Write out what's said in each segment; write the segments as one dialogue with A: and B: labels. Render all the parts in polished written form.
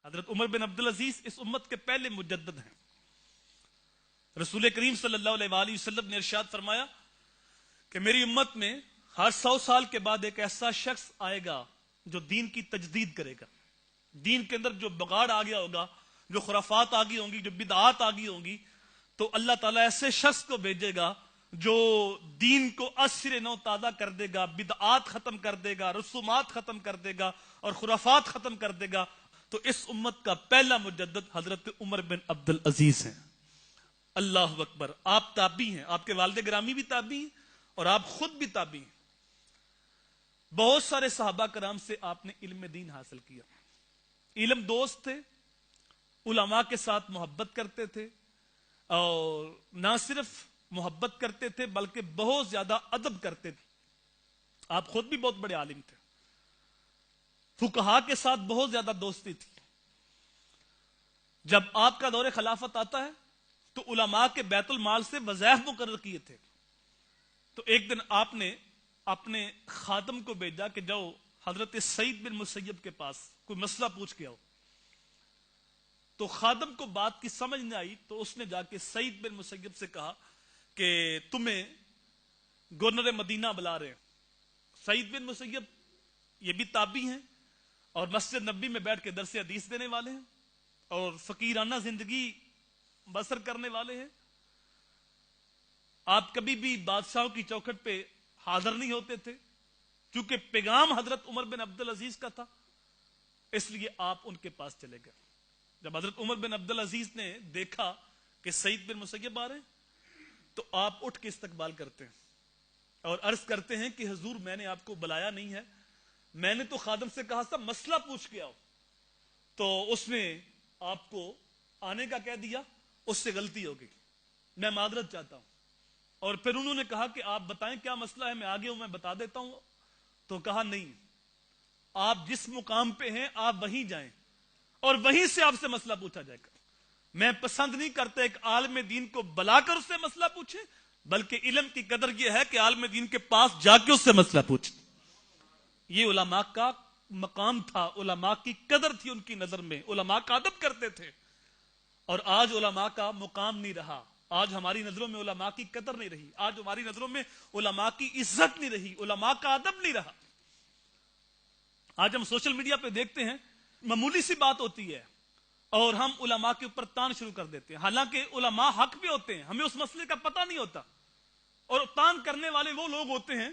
A: حضرت عمر بن عبد العزیز اس امت کے پہلے مجدد ہیں۔ رسول کریم صلی اللہ علیہ وآلہ وسلم نے ارشاد فرمایا کہ میری امت میں ہر 100 سال کے بعد ایک ایسا شخص آئے گا جو دین کی تجدید کرے گا۔ دین کے اندر جو بگاڑ آ گیا ہوگا، جو خرافات آ گئی ہوں گی، جو بدعات آ گئی ہوں گی، تو اللہ تعالیٰ ایسے شخص کو بھیجے گا جو دین کو اثر نو تازہ کر دے گا، بدعات ختم کر دے گا، رسومات ختم کر دے گا اور خرافات ختم کر دے گا۔ تو اس امت کا پہلا مجدد حضرت عمر بن عبد العزیز ہیں۔ اللہ اکبر۔ آپ تابعی ہیں، آپ کے والد گرامی بھی تابعی ہیں اور آپ خود بھی تابعی ہیں۔ بہت سارے صحابہ کرام سے آپ نے علم دین حاصل کیا، علم دوست تھے، علماء کے ساتھ محبت کرتے تھے، اور نہ صرف محبت کرتے تھے بلکہ بہت زیادہ ادب کرتے تھے۔ آپ خود بھی بہت بڑے عالم تھے، فقہاء کے ساتھ بہت زیادہ دوستی تھی۔ جب آپ کا دور خلافت آتا ہے تو علماء کے بیت المال سے وظائف مقرر کیے تھے۔ تو ایک دن آپ نے اپنے خادم کو بھیجا کہ جاؤ حضرت سعید بن مسیب کے پاس کوئی مسئلہ پوچھ کے آؤ۔ تو خادم کو بات کی سمجھ نہیں آئی تو اس نے جا کے سعید بن مسیب سے کہا کہ تمہیں گورنر مدینہ بلا رہے ہیں۔ سعید بن مسیب یہ بھی تابعی ہیں اور مسجد نبی میں بیٹھ کے درس حدیث دینے والے ہیں اور فقیرانہ زندگی بسر کرنے والے ہیں۔ آپ کبھی بھی بادشاہوں کی چوکھٹ پہ حاضر نہیں ہوتے تھے، کیونکہ پیغام حضرت عمر بن عبد العزیز کا تھا، اس لیے آپ ان کے پاس چلے گئے۔ جب حضرت عمر بن عبد العزیز نے دیکھا کہ سعید بن مسیب آ رہے ہیں تو آپ اٹھ کے استقبال کرتے ہیں اور عرض کرتے ہیں کہ حضور میں نے آپ کو بلایا نہیں ہے، میں نے تو خادم سے کہا تھا مسئلہ پوچھ کے آؤ، تو اس نے آپ کو آنے کا کہہ دیا، اس سے غلطی ہو گئی، میں معذرت چاہتا ہوں۔ اور پھر انہوں نے کہا کہ آپ بتائیں کیا مسئلہ ہے، میں آگے ہوں، میں بتا دیتا ہوں۔ تو کہا نہیں، آپ جس مقام پہ ہیں آپ وہیں جائیں اور وہیں سے آپ سے مسئلہ پوچھا جائے گا۔ میں پسند نہیں کرتا ایک عالم دین کو بلا کر اس سے مسئلہ پوچھیں، بلکہ علم کی قدر یہ ہے کہ عالم دین کے پاس جا کے اس سے مسئلہ پوچھیں۔ یہ علماء کا مقام تھا، علماء کی قدر تھی ان کی نظر میں، علماء کا ادب کرتے تھے۔ اور آج علماء کا مقام نہیں رہا، آج ہماری نظروں میں علماء کی قدر نہیں رہی، آج ہماری نظروں میں علماء کی عزت نہیں رہی، علماء کا ادب نہیں رہا۔ آج ہم سوشل میڈیا پہ دیکھتے ہیں معمولی سی بات ہوتی ہے اور ہم علماء کے اوپر تان شروع کر دیتے ہیں، حالانکہ علماء حق پہ ہوتے ہیں، ہمیں اس مسئلے کا پتہ نہیں ہوتا، اور تان کرنے والے وہ لوگ ہوتے ہیں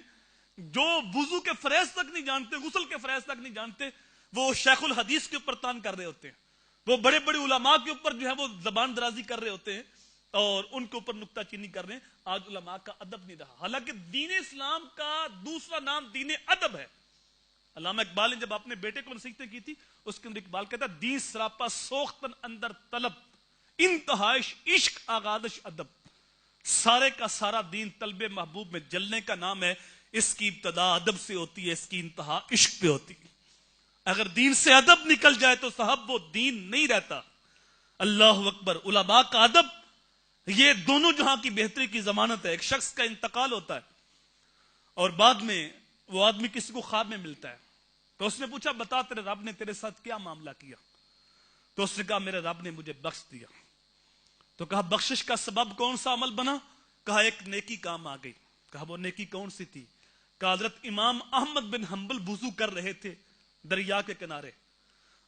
A: جو وضو کے فریض تک نہیں جانتے، غسل کے فریض تک نہیں جانتے، وہ شیخ الحدیث کے اوپر تان کر رہے ہوتے ہیں، وہ بڑے بڑے علماء کے اوپر جو ہے وہ زبان درازی کر رہے ہوتے ہیں اور ان کے اوپر نکتہ چینی کر رہے ہیں۔ آج علماء کا ادب نہیں رہا، حالانکہ دین اسلام کا دوسرا نام دین ادب ہے۔ علامہ اقبال نے جب اپنے بیٹے کو نصیحتیں کی تھی، اس کے اندر اقبال کہتا ہے دین سراپا سوختن اندر طلب، انتہائش عشق آغازش ادب۔ سارے کا سارا دین طلب محبوب میں جلنے کا نام ہے، اس کی ابتدا ادب سے ہوتی ہے، اس کی انتہا عشق پہ ہوتی ہے۔ اگر دین سے ادب نکل جائے تو صاحب وہ دین نہیں رہتا۔ اللہ اکبر۔ علماء کا ادب یہ دونوں جہاں کی بہتری کی ضمانت ہے۔ ایک شخص کا انتقال ہوتا ہے اور بعد میں وہ آدمی کسی کو خواب میں ملتا ہے، تو اس نے پوچھا بتا تیرے رب نے تیرے ساتھ کیا معاملہ کیا؟ تو اس نے کہا میرے رب نے مجھے بخش دیا۔ تو کہا بخشش کا سبب کون سا عمل بنا؟ کہا ایک نیکی کام آ گئی۔ کہا وہ نیکی کون سی تھی؟ کہا حضرت امام احمد بن حنبل وضو کر رہے تھے دریا کے کنارے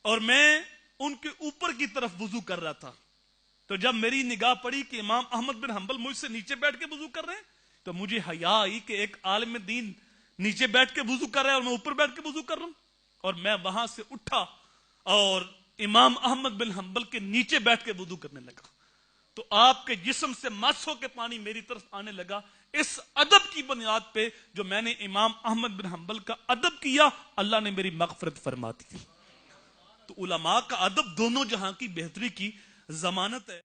A: اور میں ان کے اوپر کی طرف وضو کر رہا تھا، تو جب میری نگاہ پڑی کہ امام احمد بن حنبل مجھ سے نیچے بیٹھ کے وضو کر رہے ہیں تو مجھے حیا آئی کہ ایک عالم دین نیچے بیٹھ کے وضو کر رہا ہے اور میں اوپر بیٹھ کے وضو کر رہا ہوں، اور میں وہاں سے اٹھا اور امام احمد بن حنبل کے نیچے بیٹھ کے وضو کرنے لگا، تو آپ کے جسم سے مس ہو کے پانی میری طرف آنے لگا۔ اس ادب کی بنیاد پہ جو میں نے امام احمد بن حنبل کا ادب کیا، اللہ نے میری مغفرت فرما دی۔ تو علماء کا ادب دونوں جہاں کی بہتری کی ضمانت ہے۔